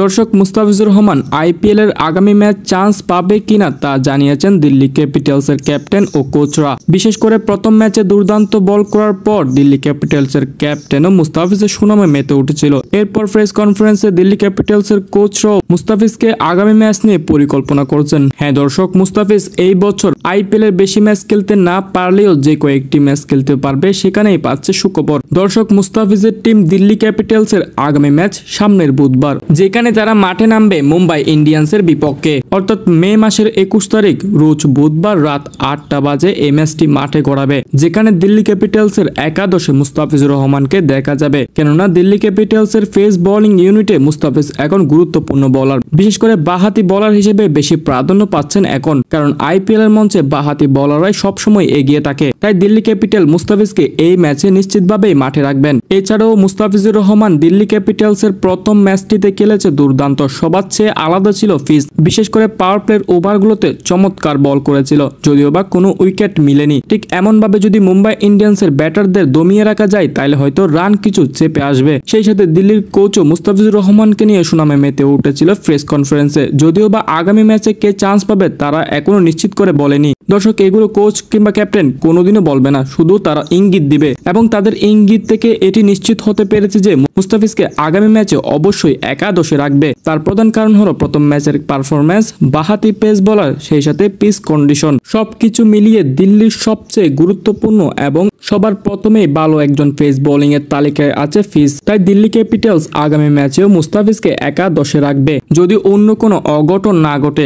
দর্শক মুস্তাফিজুর রহমান আইপিএল এর আগামী ম্যাচ চান্স পাবে কিনা তা জানিয়েছেন দিল্লি ক্যাপিটালসের ক্যাপ্টেন ও কোচরা। বিশেষ করে প্রথম ম্যাচে দুর্দান্ত বল করার পর দিল্লি ক্যাপিটালসের ক্যাপ্টেনও মুস্তাফিজের সুনামে মেতে উঠেছিল। এরপর প্রেস কনফারেন্সে দিল্লি ক্যাপিটালসের কোচরাও মুস্তাফিজকে আগামী ম্যাচ নিয়ে পরিকল্পনা করছেন। হ্যাঁ দর্শক, মুস্তাফিজ এই বছর আইপিএল এর বেশি ম্যাচ খেলতে না পারলেও যে কয়েকটি ম্যাচ খেলতে পারবে সেখানেই পাচ্ছে সুখবর। দর্শক, মুস্তাফিজের টিম দিল্লি ক্যাপিটালসের আগামী ম্যাচ সামনের বুধবার, যেখানে তারা মাঠে নামবে মুম্বাই ইন্ডিয়ান্সের বিপক্ষে, অর্থাৎ মে মাসের 21 তারিখ রোজ বুধবার রাত 8টা বাজে এই ম্যাচটি মাঠে গড়াবে, যেখানে দিল্লি ক্যাপিটালসের একাদশে মুস্তাফিজুর রহমানকে দেখা যাবে। কেননা দিল্লি ক্যাপিটালসের পেস বোলিং ইউনিটে মুস্তাফিজ এখন গুরুত্বপূর্ণ বোলার, বিশেষ করে বাঁহাতি বোলার হিসেবে বেশি প্রাধান্য পাচ্ছেন এখন, কারণ আইপিএল এর মঞ্চে বাঁহাতি বোলাররাই সবসময় এগিয়ে থাকে। তাই দিল্লি ক্যাপিটাল মুস্তাফিজকে এই ম্যাচে নিশ্চিতভাবেই মাঠে রাখবেন। এছাড়াও মুস্তাফিজুর রহমান দিল্লি ক্যাপিটালসের প্রথম ম্যাচটিতে খেলেছে দুর্দান্ত, সবার চেয়ে আলাদা ছিল ফিজ। বিশেষ করে পাওয়ার প্লের ওভারগুলোতে চমৎকার বল করেছিল, যদিও বা কোনো উইকেট মিলেনি। ঠিক এমন ভাবে যদি মুম্বাই ইন্ডিয়ান্সের ব্যাটারদের দমিয়ে রাখা যায় তাহলে হয়তো রান কিছু চেপে আসবে। সেই সাথে দিল্লির কোচও মুস্তাফিজুর রহমানকে নিয়ে সুনামে মেতে উঠেছিল প্রেস কনফারেন্সে। যদিও বা আগামী ম্যাচে কে চান্স পাবে তারা এখনো নিশ্চিত করে বলেনি। দর্শক, এগুলো কোচ কিংবা ক্যাপ্টেন কোনোদিনও বলবে না, শুধু তারা ইঙ্গিত দিবে, এবং তাদের ইঙ্গিত থেকে এটি নিশ্চিত হতে পেরেছে যে মুস্তাফিজকে আগামী ম্যাচে অবশ্যই একাদশে রাখবে। তার প্রধান কারণ হলো প্রথম ম্যাচের পারফরম্যান্স, বাঁহাতি পেস বোলার, সেই সাথে পিচ কন্ডিশন, সবকিছু মিলিয়ে দিল্লির সবচেয়ে গুরুত্বপূর্ণ এবং সবার প্রথমেই ভালো একজন পেস বোলিং এর তালিকায় আছে ফিজ। তাই দিল্লি ক্যাপিটালস আগামী ম্যাচেও মুস্তাফিজকে একাদশে রাখবে যদি অন্য কোনো অঘটন না ঘটে।